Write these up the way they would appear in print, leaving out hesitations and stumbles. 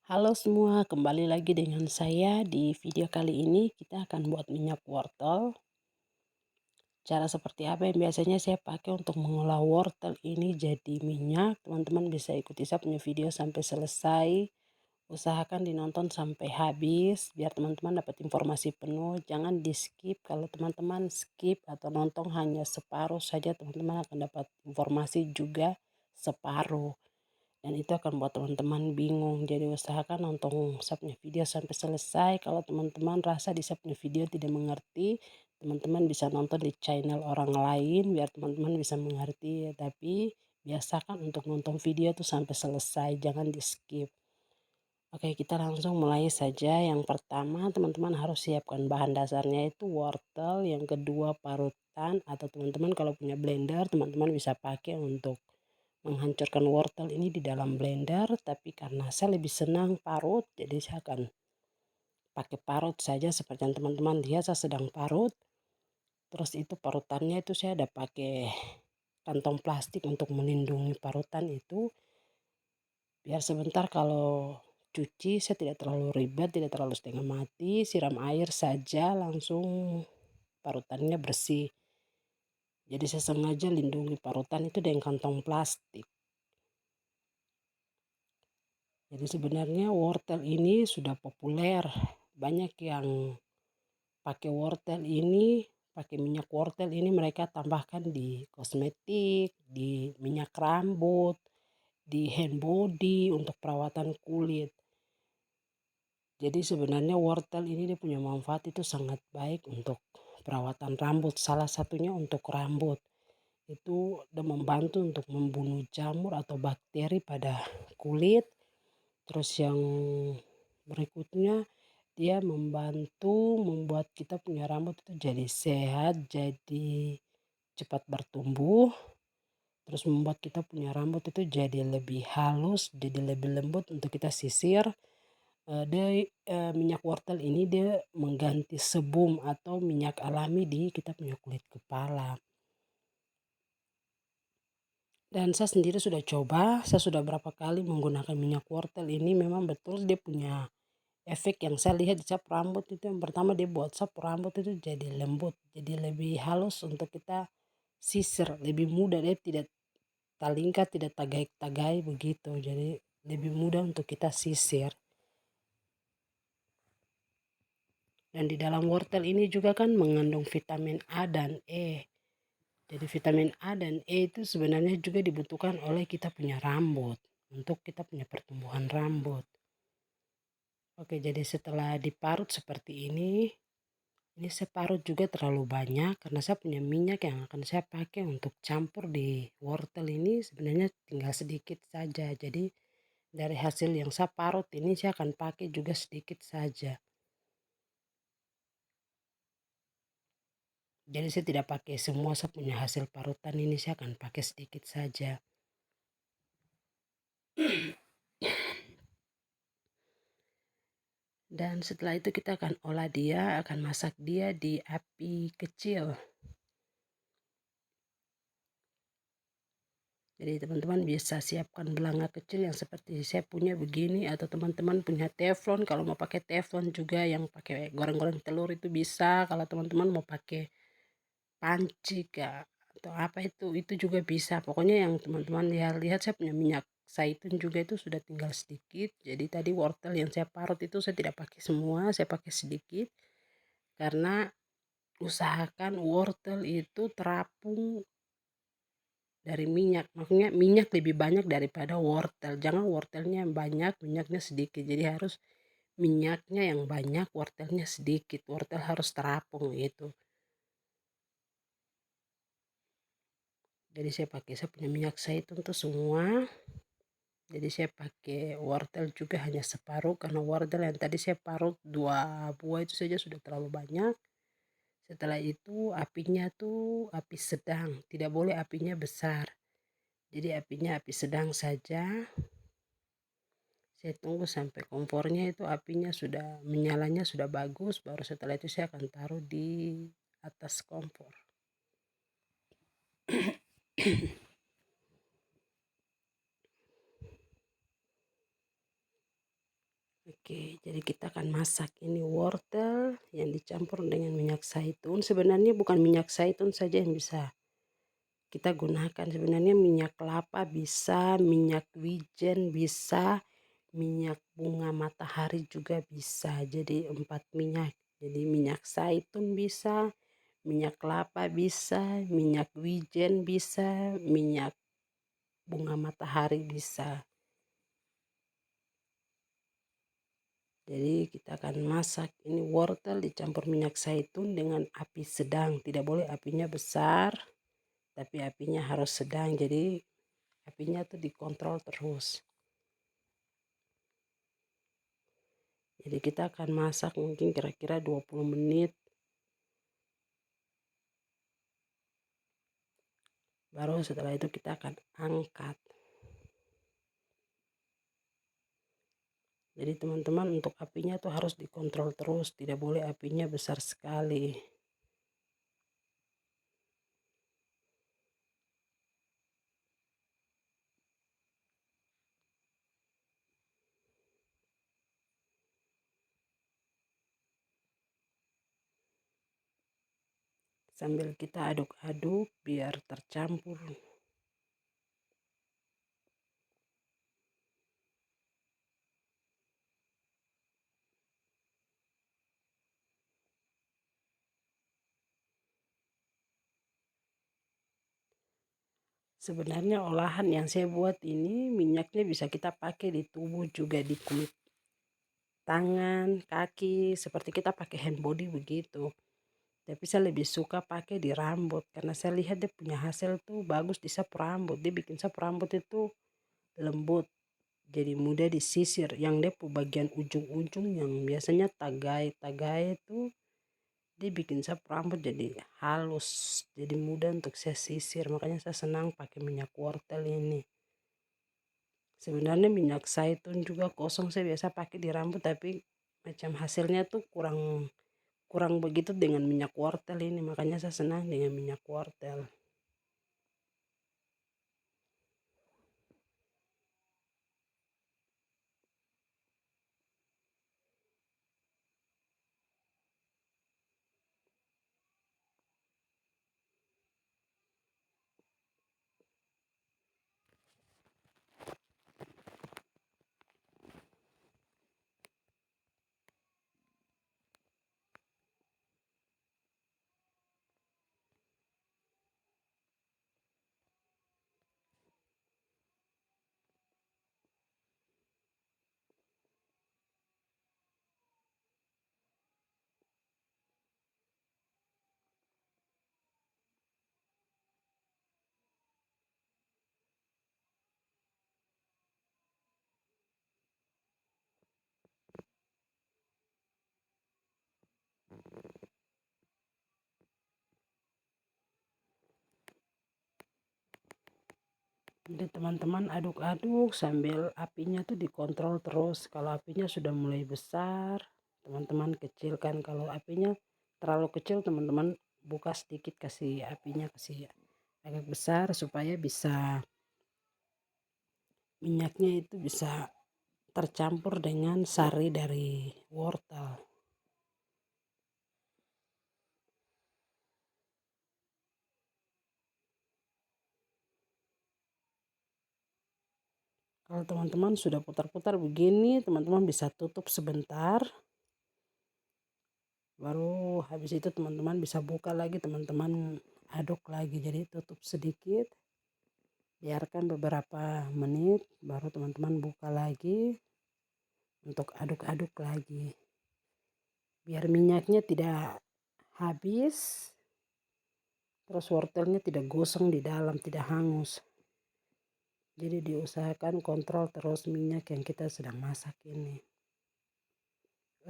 Halo semua, kembali lagi dengan saya. Di video kali ini kita akan buat minyak wortel. Cara seperti apa yang biasanya saya pakai untuk mengolah wortel ini jadi minyak. Teman-teman bisa ikuti saya punya video sampai selesai. Usahakan dinonton sampai habis biar teman-teman dapat informasi penuh. Jangan di skip. Kalau teman-teman skip atau nonton hanya separuh saja, teman-teman akan dapat informasi juga separuh. Dan itu akan buat teman-teman bingung. Jadi usahakan nonton saya punya video sampai selesai. Kalau teman-teman rasa di saya punya video tidak mengerti, teman-teman bisa nonton di channel orang lain biar teman-teman bisa mengerti. Tapi biasakan untuk nonton video itu sampai selesai, jangan di skip. Oke, kita langsung mulai saja. Yang pertama, teman-teman harus siapkan bahan dasarnya itu wortel, yang kedua parutan, atau teman-teman kalau punya blender, teman-teman bisa pakai untuk menghancurkan wortel ini di dalam blender. Tapi karena saya lebih senang parut, jadi saya akan pakai parut saja. Seperti yang teman-teman lihat, saya sedang parut. Terus itu parutannya itu saya ada pakai kantong plastik untuk melindungi parutan itu, biar sebentar kalau cuci saya tidak terlalu ribet, tidak terlalu setengah mati, siram air saja langsung parutannya bersih. Jadi saya sengaja lindungi parutan itu dengan kantong plastik. Jadi sebenarnya wortel ini sudah populer. Banyak yang pakai wortel ini, pakai minyak wortel ini mereka tambahkan di kosmetik, di minyak rambut, di hand body untuk perawatan kulit. Jadi sebenarnya wortel ini dia punya manfaat itu sangat baik untuk perawatan rambut. Salah satunya untuk rambut. Itu dia membantu untuk membunuh jamur atau bakteri pada kulit. Terus yang berikutnya, dia membantu membuat kita punya rambut itu jadi sehat, jadi cepat bertumbuh. Terus membuat kita punya rambut itu jadi lebih halus, jadi lebih lembut untuk kita sisir. Minyak wortel ini dia mengganti sebum atau minyak alami di kita punya kulit kepala. Dan saya sendiri sudah coba, saya sudah berapa kali menggunakan minyak wortel ini, memang betul dia punya efek yang saya lihat di sap rambut itu. Yang pertama, dia buat sap rambut itu jadi lembut, jadi lebih halus untuk kita sisir, lebih mudah, dia tidak talingkat, tidak tagai-tagai begitu, jadi lebih mudah untuk kita sisir. Dan di dalam wortel ini juga kan mengandung vitamin A dan E. Jadi vitamin A dan E itu sebenarnya juga dibutuhkan oleh kita punya rambut, untuk kita punya pertumbuhan rambut. Oke, jadi setelah diparut seperti ini saya parut juga terlalu banyak karena saya punya minyak yang akan saya pakai untuk campur di wortel ini sebenarnya tinggal sedikit saja. Jadi dari hasil yang saya parut ini saya akan pakai juga sedikit saja. Jadi saya tidak pakai semua saya punya hasil parutan ini, saya akan pakai sedikit saja. Dan setelah itu kita akan olah dia, akan masak dia di api kecil. Jadi teman-teman bisa siapkan belanga kecil yang seperti saya punya begini, atau teman-teman punya teflon. Kalau mau pakai teflon juga yang pakai goreng-goreng telur itu bisa. Kalau teman-teman mau pakai panci atau apa itu juga bisa. Pokoknya yang teman-teman lihat saya punya minyak zaitun juga itu sudah tinggal sedikit. Jadi tadi wortel yang saya parut itu saya tidak pakai semua, saya pakai sedikit. Karena usahakan wortel itu terapung dari minyak. Maksudnya minyak lebih banyak daripada wortel. Jangan wortelnya yang banyak, minyaknya sedikit. Jadi harus minyaknya yang banyak, wortelnya sedikit. Wortel harus terapung gitu. Jadi saya punya minyak zaitun itu semua. Jadi saya pakai wortel juga hanya separuh, karena wortel yang tadi saya parut 2 buah itu saja sudah terlalu banyak. Setelah itu apinya tuh api sedang, tidak boleh apinya besar. Jadi apinya api sedang saja. Saya tunggu sampai kompornya itu apinya sudah menyalanya sudah bagus, baru setelah itu saya akan taruh di atas kompor. Oke, jadi kita akan masak ini wortel yang dicampur dengan minyak zaitun. Sebenarnya bukan minyak zaitun saja yang bisa kita gunakan, sebenarnya minyak kelapa bisa, minyak wijen bisa, minyak bunga matahari juga bisa. Jadi 4 minyak. Jadi minyak zaitun bisa, minyak kelapa bisa, minyak wijen bisa, minyak bunga matahari bisa. Jadi kita akan masak ini wortel dicampur minyak zaitun dengan api sedang. Tidak boleh apinya besar, tapi apinya harus sedang. Jadi apinya tuh dikontrol terus. Jadi kita akan masak mungkin kira-kira 20 menit. Baru setelah itu kita akan angkat. Jadi teman-teman, untuk apinya tuh harus dikontrol terus. Tidak boleh apinya besar sekali. Sambil kita aduk-aduk biar tercampur. Sebenarnya olahan yang saya buat ini minyaknya bisa kita pakai di tubuh juga, di kulit tangan, kaki, seperti kita pakai hand body begitu. Tapi saya lebih suka pakai di rambut karena saya lihat dia punya hasil tuh bagus di sapu rambut. Dia bikin sapu rambut itu lembut, jadi mudah disisir. Yang dia bagian ujung-ujung yang biasanya tagai-tagai itu dia bikin sapu rambut jadi halus, jadi mudah untuk saya sisir. Makanya saya senang pakai minyak wortel ini. Sebenarnya minyak zaitun juga kosong saya biasa pakai di rambut, tapi macam hasilnya tuh kurang kurang begitu dengan minyak wortel ini. Makanya saya senang dengan minyak wortel. Jadi teman-teman aduk-aduk sambil apinya tuh dikontrol terus. Kalau apinya sudah mulai besar, teman-teman kecilkan. Kalau apinya terlalu kecil, teman-teman buka sedikit, kasih apinya kasih agak besar supaya bisa minyaknya itu bisa tercampur dengan sari dari wortel. Kalau teman-teman sudah putar-putar begini, teman-teman bisa tutup sebentar. Baru habis itu teman-teman bisa buka lagi, teman-teman aduk lagi. Jadi tutup sedikit, biarkan beberapa menit, baru teman-teman buka lagi untuk aduk-aduk lagi. Biar minyaknya tidak habis, terus wortelnya tidak gosong di dalam, tidak hangus. Jadi diusahakan kontrol terus minyak yang kita sedang masak ini.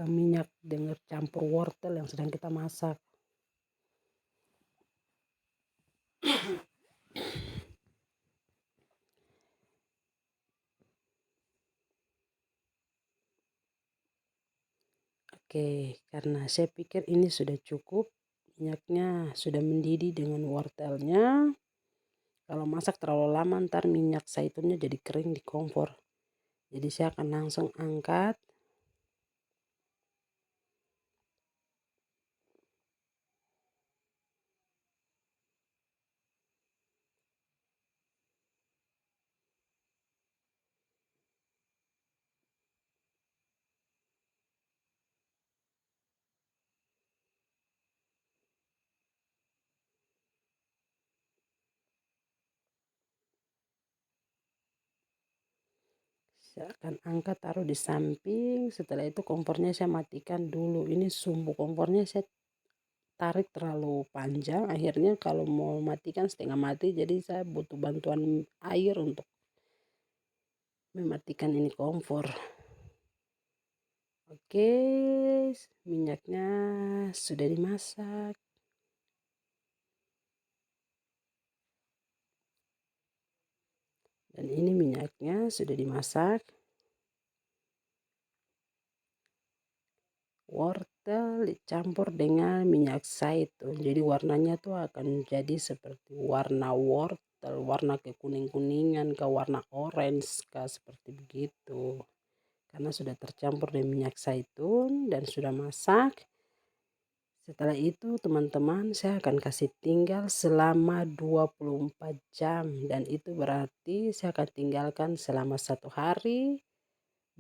Minyak dengan campur wortel yang sedang kita masak. Oke, karena saya pikir ini sudah cukup. Minyaknya sudah mendidih dengan wortelnya. Kalau masak terlalu lama ntar minyak zaitunnya jadi kering di kompor. Jadi saya akan langsung angkat. Saya akan angkat taruh di samping. Setelah itu kompornya saya matikan dulu. Ini sumbu kompornya saya tarik terlalu panjang, akhirnya kalau mau matikan setengah mati, jadi saya butuh bantuan air untuk mematikan ini kompor. Oke, minyaknya sudah dimasak. Dan ini minyaknya sudah dimasak. Wortel dicampur dengan minyak zaitun. Jadi warnanya tuh akan jadi seperti warna wortel, warna kekuning-kuningan, ke warna orange, ke seperti begitu. Karena sudah tercampur dengan minyak zaitun dan sudah masak. Setelah itu teman-teman saya akan kasih tinggal selama 24 jam. Dan itu berarti saya akan tinggalkan selama 1 hari.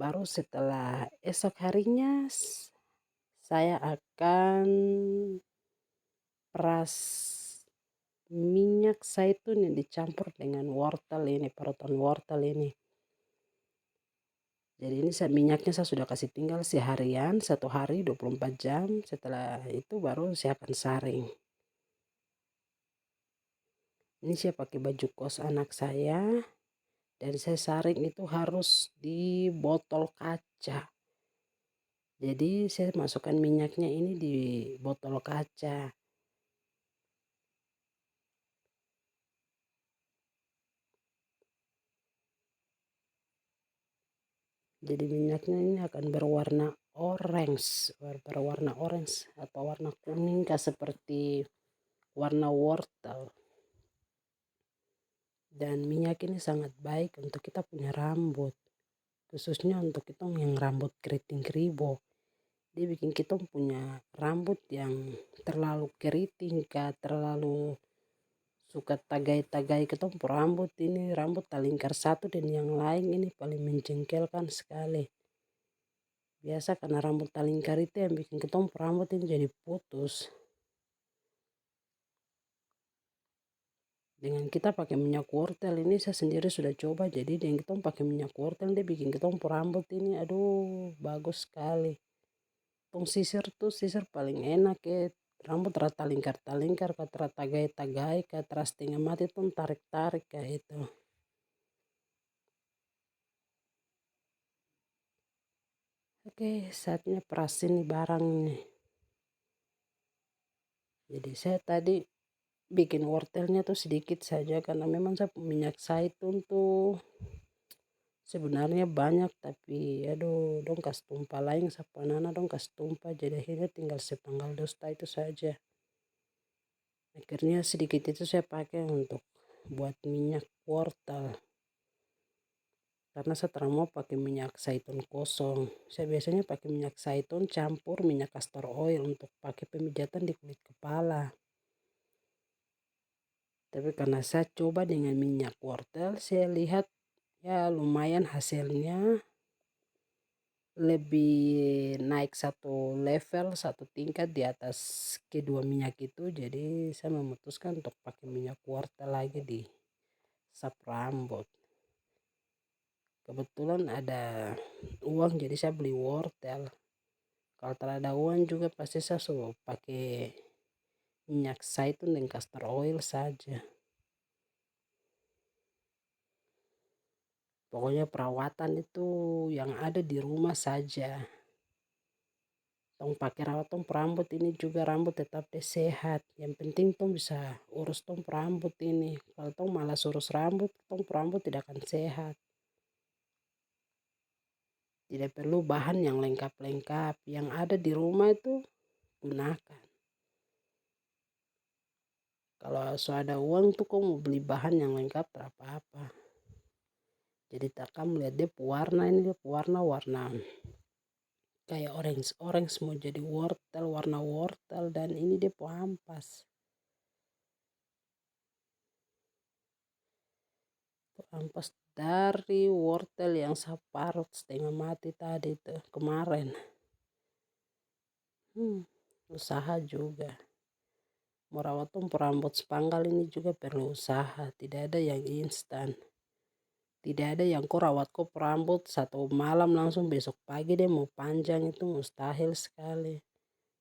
Baru setelah esok harinya saya akan peras minyak zaitun yang dicampur dengan wortel ini, parutan wortel ini. Jadi ini minyaknya saya sudah kasih tinggal seharian, 1 hari 24 jam. Setelah itu baru saya akan saring. Ini saya pakai baju kos anak saya. Dan saya saring itu harus di botol kaca. Jadi saya masukkan minyaknya ini di botol kaca. Jadi minyaknya ini akan berwarna orange atau warna kuning kah seperti warna wortel. Dan minyak ini sangat baik untuk kita punya rambut, khususnya untuk kita yang rambut keriting keribo. Dia bikin kita punya rambut yang terlalu keriting kah, terlalu suka tagai-tagai kita rambut ini, rambut talingkar satu dan yang lain ini paling menjengkelkan sekali. Biasa karena rambut talingkar itu yang bikin kita rambut ini jadi putus. Dengan kita pakai minyak wortel ini saya sendiri sudah coba, jadi dengan kita pakai minyak wortel dia bikin kita rambut ini aduh bagus sekali. Tong sisir tuh sisir paling enak ya. Rambut rata lingkar-talingkar, rata tagai-tagai, rata setengah mati tuh tarik-tarik kayak itu. Oke, saatnya perasin nih barang nih. Jadi saya tadi bikin wortelnya tuh sedikit saja karena memang saya minyak zaitun tuh sebenarnya banyak, tapi aduh dong kas tumpah lain sapanana dong kas tumpah, jadi akhirnya tinggal sepenggal dosta itu saja. Akhirnya sedikit itu saya pakai untuk buat minyak wortel. Karena saya terang mau pakai minyak zaitun kosong. Saya biasanya pakai minyak zaitun campur minyak castor oil untuk pakai pemijatan di kulit kepala. Tapi karena saya coba dengan minyak wortel, saya lihat ya lumayan hasilnya lebih naik satu level, satu tingkat di atas kedua minyak itu. Jadi saya memutuskan untuk pakai minyak wortel lagi di sap rambut. Kebetulan ada uang jadi saya beli wortel. Kalau tidak ada uang juga pasti saya suruh pakai minyak zaitun dan castor oil saja. Pokoknya perawatan itu yang ada di rumah saja. Tong pakai rawat tong rambut ini juga rambut tetap deh sehat. Yang penting tong bisa urus tong rambut ini. Kalau tong malas urus rambut, tong rambut tidak akan sehat. Tidak perlu bahan yang lengkap-lengkap. Yang ada di rumah itu gunakan. Kalau sudah ada uang tuh kok mau beli bahan yang lengkap tak apa-apa. Jadi takkan melihat dia warna ini, dia warna kayak orange mau jadi wortel, warna wortel, dan ini dia ampas. Ampas dari wortel yang saya parut setengah mati tadi tuh kemarin. Usaha juga. Merawat rambut sepanggal ini juga perlu usaha, tidak ada yang instan. Tidak ada yang kau rawat kau rambut satu malam langsung besok pagi dia mau panjang, itu mustahil sekali.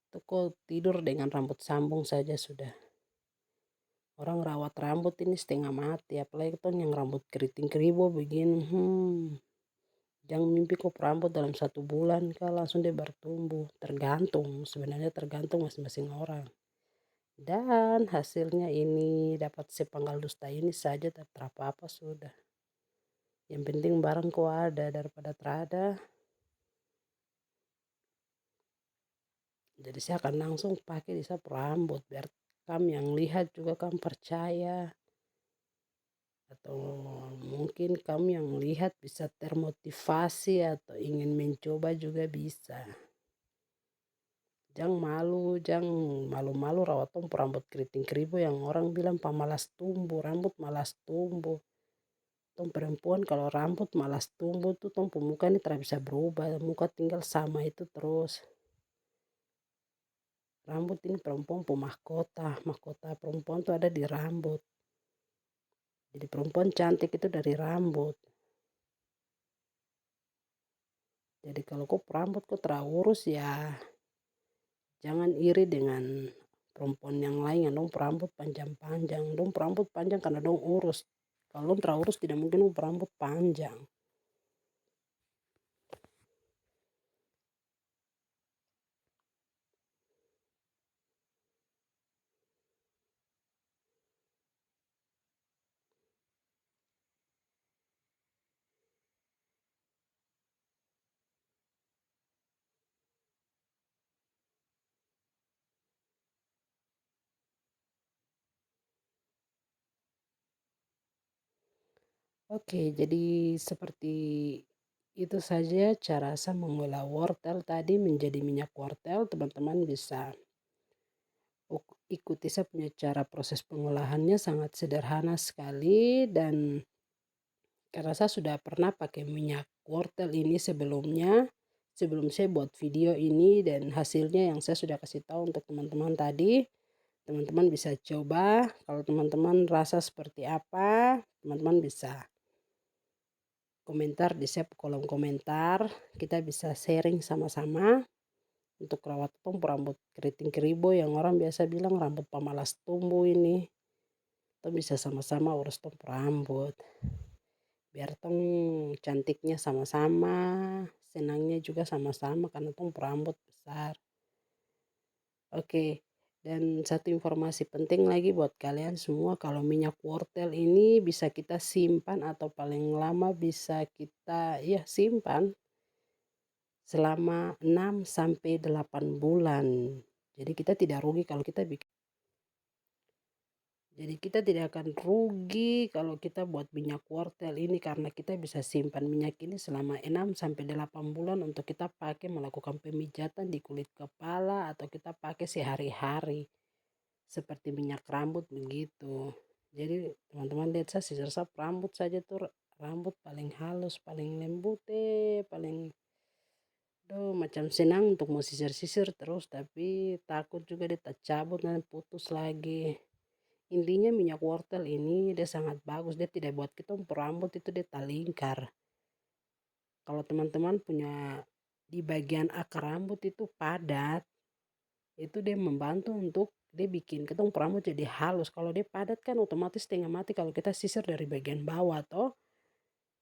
Itu kau tidur dengan rambut sambung saja sudah. Orang rawat rambut ini setengah mati, apalagi tuh yang rambut keriting keribo begini. Jangan mimpi kau rambut dalam 1 bulan kah langsung dia bertumbuh. Tergantung, sebenarnya tergantung masing-masing orang. Dan hasilnya ini dapat sepanggal dusta ini saja tak apa-apa sudah. Yang penting barang kau ada daripada terada. Jadi saya akan langsung pakai di sapu rambut biar kamu yang lihat juga kamu percaya. Atau mungkin kamu yang lihat bisa termotivasi atau ingin mencoba juga bisa. Jangan malu-malu rawat tong rambut keriting keribo yang orang bilang pamalas tumbuh, rambut malas tumbuh. Tong perempuan kalau rambut malas tumbuh tuh tong muka ini tidak bisa berubah, muka tinggal sama itu terus. Rambut ini perempuan mahkota, mahkota perempuan tuh ada di rambut. Jadi perempuan cantik itu dari rambut. Jadi kalau kau rambut kau terurus ya jangan iri dengan perempuan yang lain yang dong rambut panjang-panjang. Dong rambut panjang karena dong urus. Kalau dong terurus tidak mungkin dong rambut panjang. Oke, jadi seperti itu saja cara saya mengolah wortel tadi menjadi minyak wortel. Teman-teman bisa ikuti saya punya cara proses pengolahannya sangat sederhana sekali dan karena saya sudah pernah pakai minyak wortel ini sebelumnya sebelum saya buat video ini dan hasilnya yang saya sudah kasih tahu untuk teman-teman tadi. Teman-teman bisa coba. Kalau teman-teman rasa seperti apa, teman-teman bisa komentar di kolom komentar. Kita bisa sharing sama-sama untuk rawat tong rambut keriting keribo yang orang biasa bilang rambut pamalas tumbuh ini. Kita bisa sama-sama urus tong rambut. Biar tong cantiknya sama-sama, senangnya juga sama-sama karena tong rambut besar. Oke. Dan satu informasi penting lagi buat kalian semua, kalau minyak wortel ini bisa kita simpan atau paling lama bisa kita simpan selama 6 sampai 8 bulan. Jadi kita tidak rugi kalau kita bikin. Jadi kita tidak akan rugi kalau kita buat minyak wortel ini karena kita bisa simpan minyak ini selama 6 sampai 8 bulan untuk kita pakai melakukan pemijatan di kulit kepala atau kita pakai sehari-hari. Seperti minyak rambut begitu. Jadi teman-teman lihat saya sisir rambut saja tuh rambut paling halus, paling lembut paling macam senang untuk mau sisir-sisir terus tapi takut juga dia tak cabut dan putus lagi. Intinya minyak wortel ini dia sangat bagus, dia tidak buat kita rambut itu dia tak lingkar. Kalau teman-teman punya di bagian akar rambut itu padat, itu dia membantu untuk dia bikin ketong rambut jadi halus. Kalau dia padat kan otomatis setengah mati kalau kita sisir dari bagian bawah toh.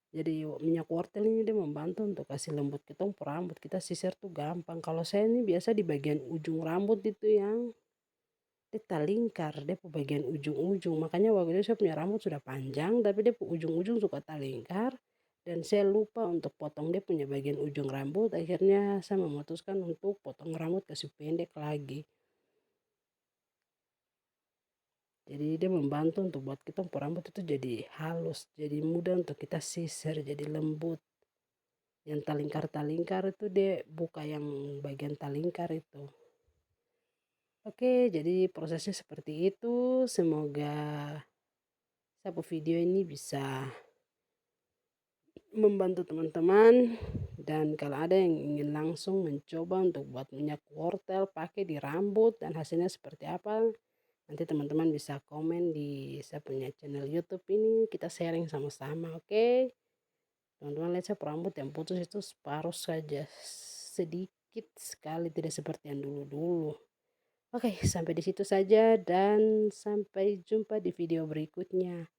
Jadi minyak wortel ini dia membantu untuk kasih lembut ketong rambut. Kita sisir tuh gampang. Kalau saya ini biasa di bagian ujung rambut itu yang dia tak lingkar, dia bagian ujung-ujung. Makanya waktu itu saya punya rambut sudah panjang tapi dia ujung-ujung suka tak lingkar. Dan saya lupa untuk potong dia punya bagian ujung rambut. Akhirnya saya memutuskan untuk potong rambut kasih pendek lagi. Jadi dia membantu untuk buat kita rambut itu jadi halus, jadi mudah untuk kita sisir, jadi lembut. Yang talingkar-talingkar itu dia buka yang bagian talingkar itu. Oke, jadi prosesnya seperti itu. Semoga satu video ini bisa membantu teman-teman. Dan kalau ada yang ingin langsung mencoba untuk buat minyak wortel pakai di rambut dan hasilnya seperti apa, nanti teman-teman bisa komen di saya punya channel YouTube ini, kita sharing sama-sama, oke? Teman-teman lihat saya rambut yang putus itu separuh saja, sedikit sekali, tidak seperti yang dulu-dulu. Oke, sampai di situ saja dan sampai jumpa di video berikutnya.